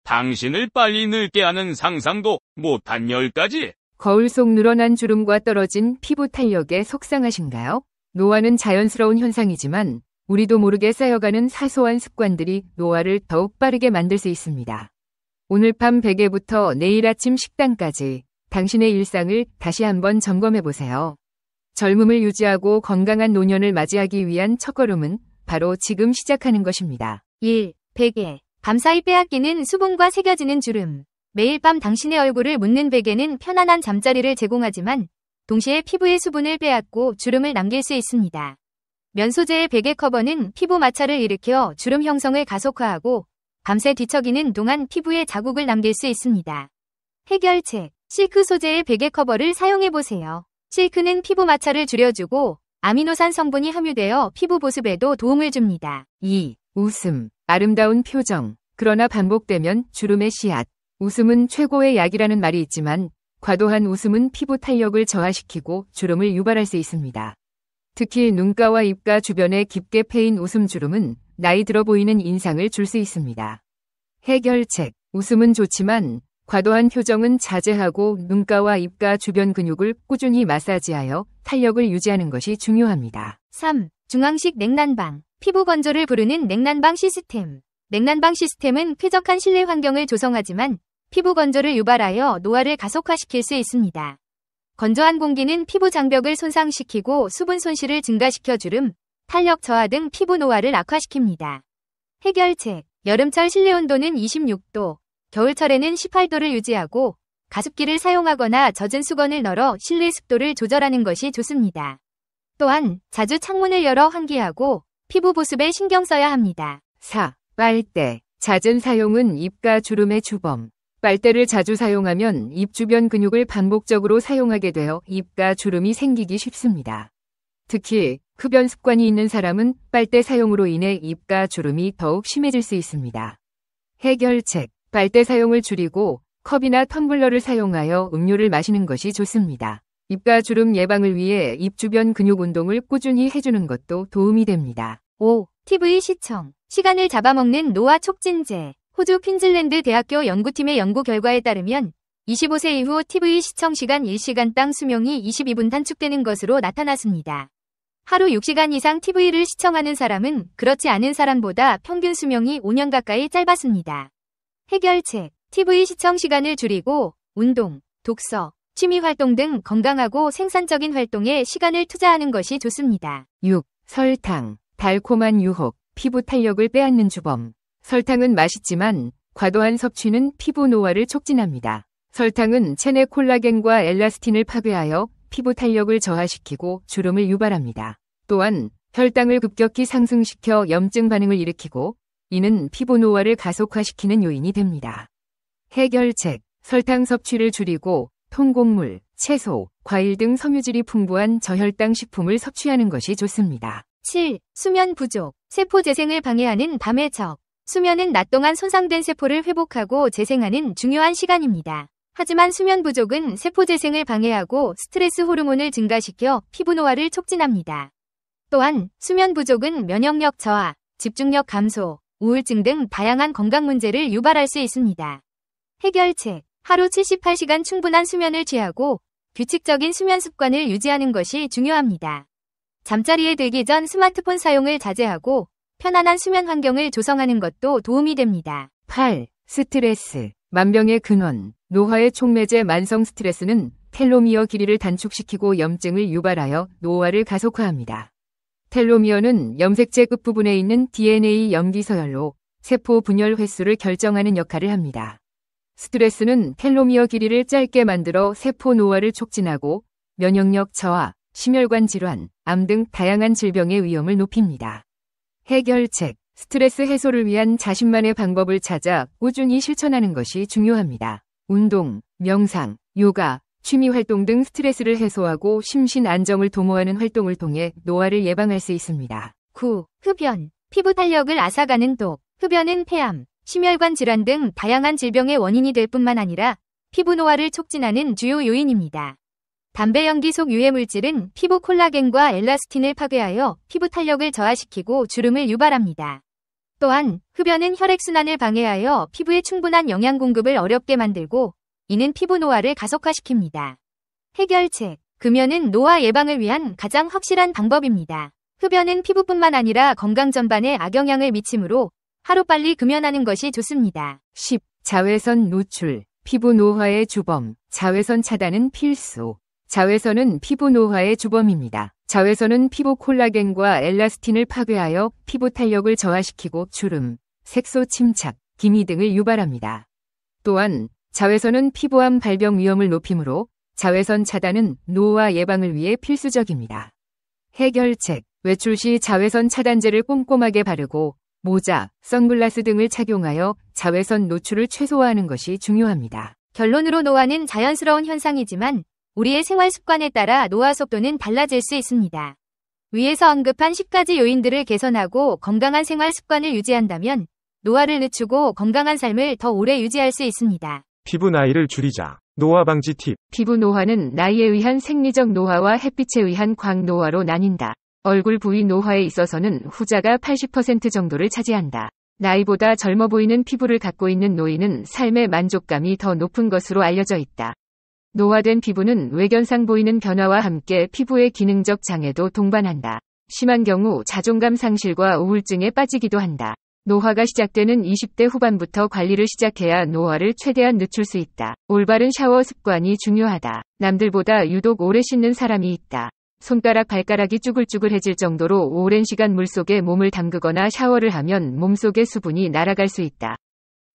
당신을 빨리 늙게 하는 상상도 못한 10가지. 거울 속 늘어난 주름과 떨어진 피부 탄력에 속상하신가요? 노화는 자연스러운 현상이지만 우리도 모르게 쌓여가는 사소한 습관들이 노화를 더욱 빠르게 만들 수 있습니다. 오늘 밤 베개부터 내일 아침 식단까지 당신의 일상을 다시 한번 점검해보세요. 젊음을 유지하고 건강한 노년을 맞이하기 위한 첫걸음은 바로 지금 시작하는 것입니다. 1. 베개. 밤사이 빼앗기는 수분과 새겨지는 주름. 매일 밤 당신의 얼굴을 묻는 베개는 편안한 잠자리를 제공하지만 동시에 피부의 수분을 빼앗고 주름을 남길 수 있습니다. 면 소재의 베개 커버는 피부 마찰을 일으켜 주름 형성을 가속화하고 밤새 뒤척이는 동안 피부에 자국을 남길 수 있습니다. 해결책. 실크 소재의 베개 커버를 사용해보세요. 실크는 피부 마찰을 줄여주고 아미노산 성분이 함유되어 피부 보습에도 도움을 줍니다. 2. 웃음. 아름다운 표정. 그러나 반복되면 주름의 씨앗. 웃음은 최고의 약이라는 말이 있지만 과도한 웃음은 피부 탄력을 저하시키고 주름을 유발할 수 있습니다. 특히 눈가와 입가 주변에 깊게 패인 웃음 주름은 나이 들어 보이는 인상을 줄 수 있습니다. 해결책. 웃음은 좋지만 과도한 표정은 자제하고 눈가와 입가 주변 근육을 꾸준히 마사지하여 탄력을 유지하는 것이 중요합니다. 3. 중앙식 냉난방. 피부 건조를 부르는 냉난방 시스템. 냉난방 시스템은 쾌적한 실내 환경을 조성하지만 피부 건조를 유발하여 노화를 가속화시킬 수 있습니다. 건조한 공기는 피부 장벽을 손상시키고 수분 손실을 증가시켜 주름, 탄력 저하 등 피부 노화를 악화시킵니다. 해결책. 여름철 실내 온도는 26도, 겨울철에는 18도를 유지하고 가습기를 사용하거나 젖은 수건을 널어 실내 습도를 조절하는 것이 좋습니다. 또한 자주 창문을 열어 환기하고 피부 보습에 신경 써야 합니다. 4. 빨대. 잦은 사용은 입가 주름의 주범. 빨대를 자주 사용하면 입 주변 근육을 반복적으로 사용하게 되어 입가 주름이 생기기 쉽습니다. 특히 흡연 습관이 있는 사람은 빨대 사용으로 인해 입가 주름이 더욱 심해질 수 있습니다. 해결책. 빨대 사용을 줄이고 컵이나 텀블러를 사용하여 음료를 마시는 것이 좋습니다. 입가 주름 예방을 위해 입 주변 근육 운동을 꾸준히 해주는 것도 도움이 됩니다. 5. TV 시청. 시간을 잡아먹는 노화 촉진제. 호주 퀸즐랜드 대학교 연구팀의 연구 결과에 따르면 25세 이후 TV 시청 시간 1시간당 수명이 22분 단축되는 것으로 나타났습니다. 하루 6시간 이상 TV를 시청하는 사람은 그렇지 않은 사람보다 평균 수명이 5년 가까이 짧았습니다. 해결책. TV 시청 시간을 줄이고 운동, 독서, 취미 활동 등 건강하고 생산적인 활동에 시간을 투자하는 것이 좋습니다. 6. 설탕. 달콤한 유혹, 피부 탄력을 빼앗는 주범. 설탕은 맛있지만 과도한 섭취는 피부 노화를 촉진합니다. 설탕은 체내 콜라겐과 엘라스틴을 파괴하여 피부 탄력을 저하시키고 주름을 유발합니다. 또한 혈당을 급격히 상승시켜 염증 반응을 일으키고 이는 피부 노화를 가속화시키는 요인이 됩니다. 해결책. 설탕 섭취를 줄이고 통곡물, 채소, 과일 등 섬유질이 풍부한 저혈당 식품을 섭취하는 것이 좋습니다. 7. 수면 부족. 세포 재생을 방해하는 밤의 적. 수면은 낮 동안 손상된 세포를 회복하고 재생하는 중요한 시간입니다. 하지만 수면 부족은 세포 재생을 방해하고 스트레스 호르몬을 증가시켜 피부 노화를 촉진합니다. 또한 수면 부족은 면역력 저하, 집중력 감소, 우울증 등 다양한 건강 문제를 유발할 수 있습니다. 해결책. 하루 78시간 충분한 수면을 취하고 규칙적인 수면 습관을 유지하는 것이 중요합니다. 잠자리에 들기 전 스마트폰 사용을 자제하고 편안한 수면 환경을 조성하는 것도 도움이 됩니다. 8. 스트레스. 만병의 근원. 노화의 촉매제 만성 스트레스는 텔로미어 길이를 단축시키고 염증을 유발하여 노화를 가속화합니다. 텔로미어는 염색체 끝부분에 있는 DNA 염기 서열로 세포 분열 횟수를 결정하는 역할을 합니다. 스트레스는 텔로미어 길이를 짧게 만들어 세포 노화를 촉진하고 면역력 저하, 심혈관 질환, 암 등 다양한 질병의 위험을 높입니다. 해결책. 스트레스 해소를 위한 자신만의 방법을 찾아 꾸준히 실천하는 것이 중요합니다. 운동, 명상, 요가, 취미 활동 등 스트레스를 해소하고 심신 안정을 도모하는 활동을 통해 노화를 예방할 수 있습니다. 9. 흡연. 피부 탄력을 앗아가는 독. 흡연은 폐암, 심혈관 질환 등 다양한 질병의 원인이 될 뿐만 아니라 피부 노화를 촉진하는 주요 요인입니다. 담배 연기 속 유해 물질은 피부 콜라겐과 엘라스틴을 파괴하여 피부 탄력을 저하시키고 주름을 유발합니다. 또한 흡연은 혈액순환을 방해하여 피부에 충분한 영양 공급을 어렵게 만들고 이는 피부 노화를 가속화시킵니다. 해결책. 금연은 노화 예방을 위한 가장 확실한 방법입니다. 흡연은 피부뿐만 아니라 건강 전반에 악영향을 미치므로 하루빨리 금연하는 것이 좋습니다. 10. 자외선 노출. 피부 노화의 주범. 자외선 차단은 필수. 자외선은 피부 노화의 주범입니다. 자외선은 피부 콜라겐과 엘라스틴을 파괴하여 피부 탄력을 저하시키고 주름, 색소 침착, 기미 등을 유발합니다. 또한 자외선은 피부암 발병 위험을 높이므로 자외선 차단은 노화 예방을 위해 필수적입니다. 해결책. 외출 시 자외선 차단제를 꼼꼼하게 바르고 모자, 선글라스 등을 착용하여 자외선 노출을 최소화하는 것이 중요합니다. 결론으로 노화는 자연스러운 현상이지만 우리의 생활 습관에 따라 노화 속도는 달라질 수 있습니다. 위에서 언급한 10가지 요인들을 개선하고 건강한 생활 습관을 유지한다면 노화를 늦추고 건강한 삶을 더 오래 유지할 수 있습니다. 피부 나이를 줄이자. 노화 방지 팁. 피부 노화는 나이에 의한 생리적 노화와 햇빛에 의한 광노화로 나뉜다. 얼굴 부위 노화에 있어서는 후자가 80% 정도를 차지한다. 나이보다 젊어 보이는 피부를 갖고 있는 노인은 삶의 만족감이 더 높은 것으로 알려져 있다. 노화된 피부는 외견상 보이는 변화와 함께 피부의 기능적 장애도 동반한다. 심한 경우 자존감 상실과 우울증에 빠지기도 한다. 노화가 시작되는 20대 후반부터 관리를 시작해야 노화를 최대한 늦출 수 있다. 올바른 샤워 습관이 중요하다. 남들보다 유독 오래 씻는 사람이 있다. 손가락 발가락이 쭈글쭈글해질 정도로 오랜 시간 물속에 몸을 담그거나 샤워를 하면 몸속의 수분이 날아갈 수 있다.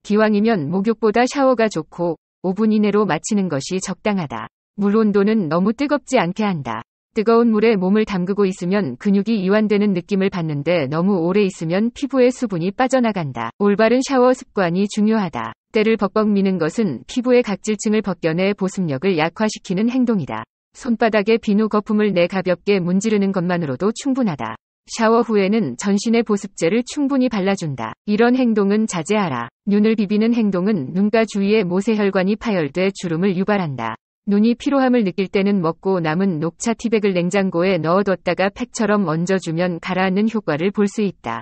기왕이면 목욕보다 샤워가 좋고 5분 이내로 마치는 것이 적당하다. 물 온도는 너무 뜨겁지 않게 한다. 뜨거운 물에 몸을 담그고 있으면 근육이 이완되는 느낌을 받는데 너무 오래 있으면 피부에 수분이 빠져나간다. 올바른 샤워 습관이 중요하다. 때를 벅벅 미는 것은 피부의 각질층을 벗겨내 보습력을 약화시키는 행동이다. 손바닥에 비누 거품을 내 가볍게 문지르는 것만으로도 충분하다. 샤워 후에는 전신에 보습제를 충분히 발라준다. 이런 행동은 자제하라. 눈을 비비는 행동은 눈가 주위에 모세혈관이 파열돼 주름을 유발한다. 눈이 피로함을 느낄 때는 먹고 남은 녹차 티백을 냉장고에 넣어뒀다가 팩처럼 얹어주면 가라앉는 효과를 볼 수 있다.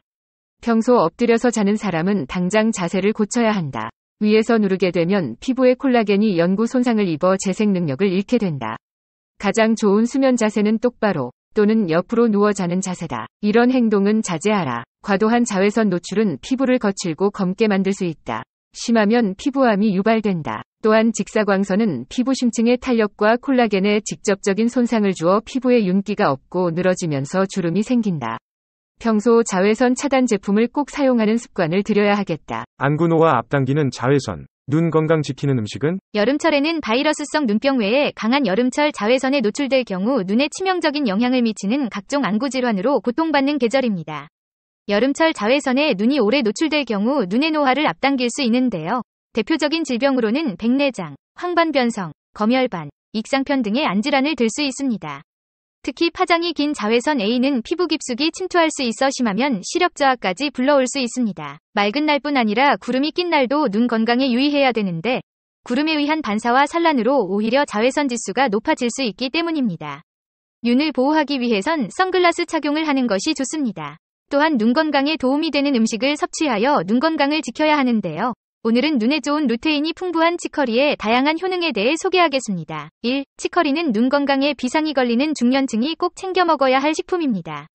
평소 엎드려서 자는 사람은 당장 자세를 고쳐야 한다. 위에서 누르게 되면 피부의 콜라겐이 연구 손상을 입어 재생 능력을 잃게 된다. 가장 좋은 수면 자세는 똑바로 또는 옆으로 누워 자는 자세다. 이런 행동은 자제하라. 과도한 자외선 노출은 피부를 거칠고 검게 만들 수 있다. 심하면 피부암이 유발된다. 또한 직사광선은 피부 심층의 탄력과 콜라겐에 직접적인 손상을 주어 피부에 윤기가 없고 늘어지면서 주름이 생긴다. 평소 자외선 차단 제품을 꼭 사용하는 습관을 들여야 하겠다. 안구노화 앞당기는 자외선. 눈 건강 지키는 음식은? 여름철에는 바이러스성 눈병 외에 강한 여름철 자외선에 노출될 경우 눈에 치명적인 영향을 미치는 각종 안구 질환으로 고통받는 계절입니다. 여름철 자외선에 눈이 오래 노출될 경우 눈의 노화를 앞당길 수 있는데요. 대표적인 질병으로는 백내장, 황반변성, 검열반, 익상편 등의 안질환을 들 수 있습니다. 특히 파장이 긴 자외선 A는 피부 깊숙이 침투할 수 있어 심하면 시력 저하까지 불러올 수 있습니다. 맑은 날뿐 아니라 구름이 낀 날도 눈 건강에 유의해야 되는데 구름에 의한 반사와 산란으로 오히려 자외선 지수가 높아질 수 있기 때문입니다. 눈을 보호하기 위해선 선글라스 착용을 하는 것이 좋습니다. 또한 눈 건강에 도움이 되는 음식을 섭취하여 눈 건강을 지켜야 하는데요. 오늘은 눈에 좋은 루테인이 풍부한 치커리의 다양한 효능에 대해 소개하겠습니다. 1. 치커리는 눈 건강에 비상이 걸리는 중년층이 꼭 챙겨 먹어야 할 식품입니다.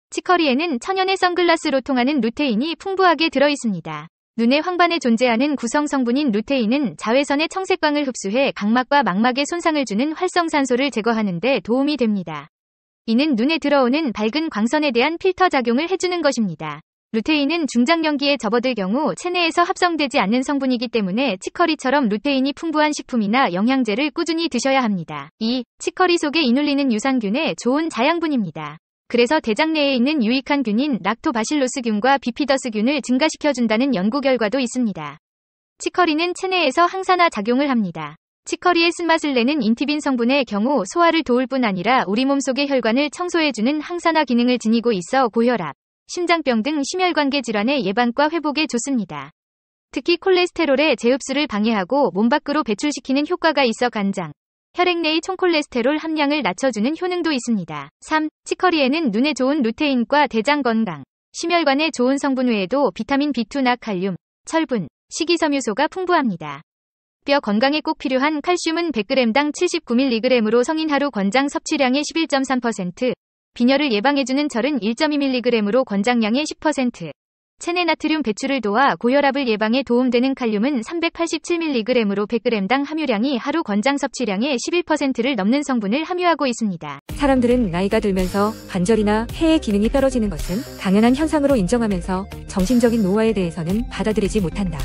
치커리에는 천연의 선글라스로 통하는 루테인이 풍부하게 들어있습니다. 눈의 황반에 존재하는 구성 성분인 루테인은 자외선의 청색광을 흡수해 각막과 망막에 손상을 주는 활성산소를 제거하는 데 도움이 됩니다. 이는 눈에 들어오는 밝은 광선에 대한 필터 작용을 해주는 것입니다. 루테인은 중장년기에 접어들 경우 체내에서 합성되지 않는 성분이기 때문에 치커리처럼 루테인이 풍부한 식품이나 영양제를 꾸준히 드셔야 합니다. 2. 치커리 속에 이눌리는 유산균의 좋은 자양분입니다. 그래서 대장 내에 있는 유익한 균인 락토바실로스균과 비피더스균을 증가시켜준다는 연구 결과도 있습니다. 치커리는 체내에서 항산화 작용을 합니다. 치커리의 쓴맛을 내는 인티빈 성분의 경우 소화를 도울 뿐 아니라 우리 몸속의 혈관을 청소해주는 항산화 기능을 지니고 있어 고혈압, 심장병 등 심혈관계 질환의 예방과 회복에 좋습니다. 특히 콜레스테롤의 재흡수를 방해하고 몸 밖으로 배출시키는 효과가 있어 간장, 혈액 내의 총콜레스테롤 함량을 낮춰주는 효능도 있습니다. 3. 치커리에는 눈에 좋은 루테인과 대장 건강, 심혈관에 좋은 성분 외에도 비타민 B2나 칼륨, 철분, 식이섬유소가 풍부합니다. 뼈 건강에 꼭 필요한 칼슘은 100g당 79mg으로 성인 하루 권장 섭취량의 11.3%, 빈혈을 예방해주는 철은 1.2mg으로 권장량의 10%, 체내 나트륨 배출을 도와 고혈압을 예방에 도움되는 칼륨은 387mg으로 100g당 함유량이 하루 권장 섭취량의 11%를 넘는 성분을 함유하고 있습니다. 사람들은 나이가 들면서 관절이나 폐의 기능이 떨어지는 것은 당연한 현상으로 인정하면서 정신적인 노화에 대해서는 받아들이지 못한다.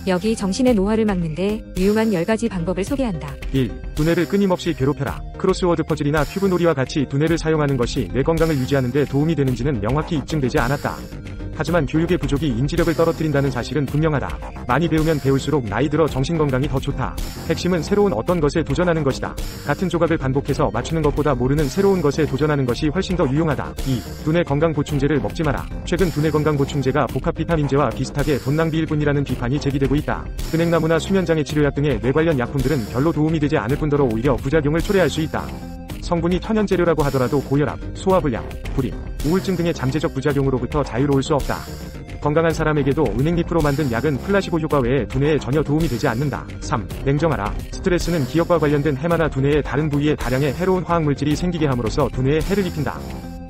여기 정신의 노화를 막는데 유용한 10가지 방법을 소개한다. 1. 두뇌를 끊임없이 괴롭혀라. 크로스워드 퍼즐이나 큐브놀이와 같이 두뇌를 사용하는 것이 뇌 건강을 유지하는 데 도움이 되는지는 명확히 입증되지 않았다. 하지만 교육의 부족이 인지력을 떨어뜨린다는 사실은 분명하다. 많이 배우면 배울수록 나이 들어 정신건강이 더 좋다. 핵심은 새로운 어떤 것에 도전하는 것이다. 같은 조각을 반복해서 맞추는 것보다 모르는 새로운 것에 도전하는 것이 훨씬 더 유용하다. 2. 두뇌 건강 보충제를 먹지 마라. 최근 두뇌 건강 보충제가 복합 비타민제와 비슷하게 돈 낭비일 뿐이라는 비판이 제기되고 있다. 근행나무나 수면장애 치료약 등의 뇌 관련 약품들은 별로 도움이 되지 않을 뿐더러 오히려 부작용을 초래할 수 있다. 성분이 천연재료라고 하더라도 고혈압, 소화불량, 불임, 우울증 등의 잠재적 부작용으로부터 자유로울 수 없다. 건강한 사람에게도 은행잎으로 만든 약은 플라시보 효과 외에 두뇌에 전혀 도움이 되지 않는다. 3. 냉정하라. 스트레스는 기억과 관련된 해마나 두뇌의 다른 부위에 다량의 해로운 화학물질이 생기게 함으로써 두뇌에 해를 입힌다.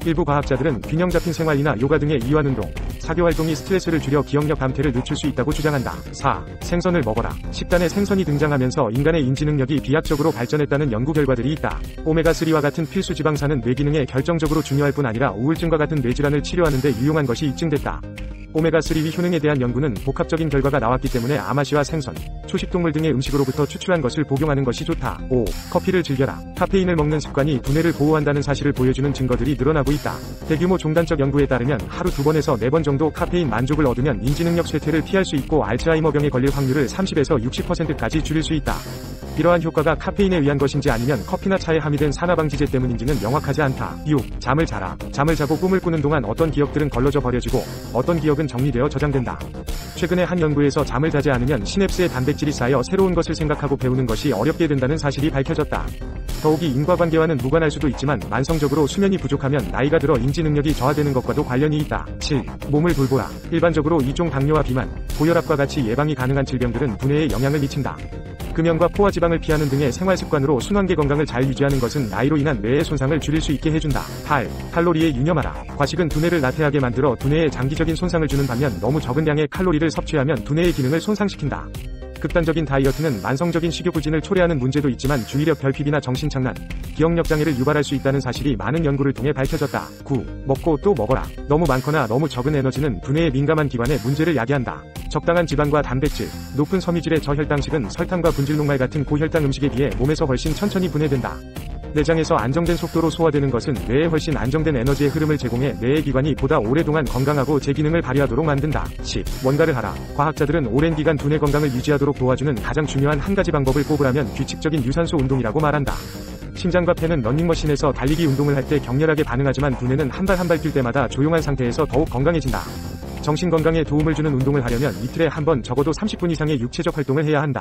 일부 과학자들은 균형 잡힌 생활이나 요가 등의 이완운동, 사교활동이 스트레스를 줄여 기억력 감퇴를 늦출 수 있다고 주장한다. 4. 생선을 먹어라. 식단에 생선이 등장하면서 인간의 인지 능력이 비약적으로 발전했다는 연구 결과들이 있다. 오메가3와 같은 필수 지방산은 뇌 기능에 결정적으로 중요할 뿐 아니라 우울증과 같은 뇌질환을 치료하는 데 유용한 것이 입증됐다. 오메가3 효능에 대한 연구는 복합적인 결과가 나왔기 때문에 아마시와 생선, 초식동물 등의 음식으로부터 추출한 것을 복용하는 것이 좋다. 5. 커피를 즐겨라. 카페인을 먹는 습관이 두뇌를 보호한다는 사실을 보여주는 증거들이 늘어나고 있다. 대규모 종단적 연구에 따르면 하루 2번에서 4번 정도 카페인 만족을 얻으면 인지능력 쇠퇴를 피할 수 있고 알츠하이머병에 걸릴 확률을 30에서 60%까지 줄일 수 있다. 이러한 효과가 카페인에 의한 것인지 아니면 커피나 차에 함유된 산화방지제 때문인지는 명확하지 않다. 6. 잠을 자라. 잠을 자고 꿈을 꾸는 동안 어떤 기억들은 걸러져 버려지고 어떤 기억은 정리되어 저장된다. 최근에 한 연구에서 잠을 자지 않으면 시냅스에 단백질이 쌓여 새로운 것을 생각하고 배우는 것이 어렵게 된다는 사실이 밝혀졌다. 더욱이 인과관계와는 무관할 수도 있지만 만성적으로 수면이 부족하면 나이가 들어 인지 능력이 저하되는 것과도 관련이 있다. 7. 몸을 돌보라. 일반적으로 이종 당뇨와 비만, 고혈압과 같이 예방이 가능한 질병들은 두뇌에 영향을 미친다. 금연과 포화지방을 피하는 등의 생활습관으로 순환계 건강을 잘 유지하는 것은 나이로 인한 뇌의 손상을 줄일 수 있게 해준다. 8. 칼로리에 유념하라. 과식은 두뇌를 나태하게 만들어 두뇌에 장기적인 손상을 주는 반면 너무 적은 양의 칼로리를 섭취하면 두뇌의 기능을 손상시킨다. 극단적인 다이어트는 만성적인 식욕부진을 초래하는 문제도 있지만 주의력 결핍이나 정신착란, 기억력 장애를 유발할 수 있다는 사실이 많은 연구를 통해 밝혀졌다. 9. 먹고 또 먹어라. 너무 많거나 너무 적은 에너지는 두뇌의 민감한 기관에 문제를 야기한다. 적당한 지방과 단백질, 높은 섬유질의 저혈당식은 설탕과 분질녹말 같은 고혈당 음식에 비해 몸에서 훨씬 천천히 분해된다. 내장에서 안정된 속도로 소화되는 것은 뇌에 훨씬 안정된 에너지의 흐름을 제공해 뇌의 기관이 보다 오랫동안 건강하고 제 기능을 발휘하도록 만든다. 10. 뭔가를 하라. 과학자들은 오랜 기간 두뇌 건강을 유지하도록 도와주는 가장 중요한 한 가지 방법을 꼽으라면 규칙적인 유산소 운동이라고 말한다. 심장과 폐는 러닝머신에서 달리기 운동을 할 때 격렬하게 반응하지만 두뇌는 한 발 한 발 뛸 때마다 조용한 상태에서 더욱 건강해진다. 정신 건강에 도움을 주는 운동을 하려면 이틀에 한 번 적어도 30분 이상의 육체적 활동을 해야 한다.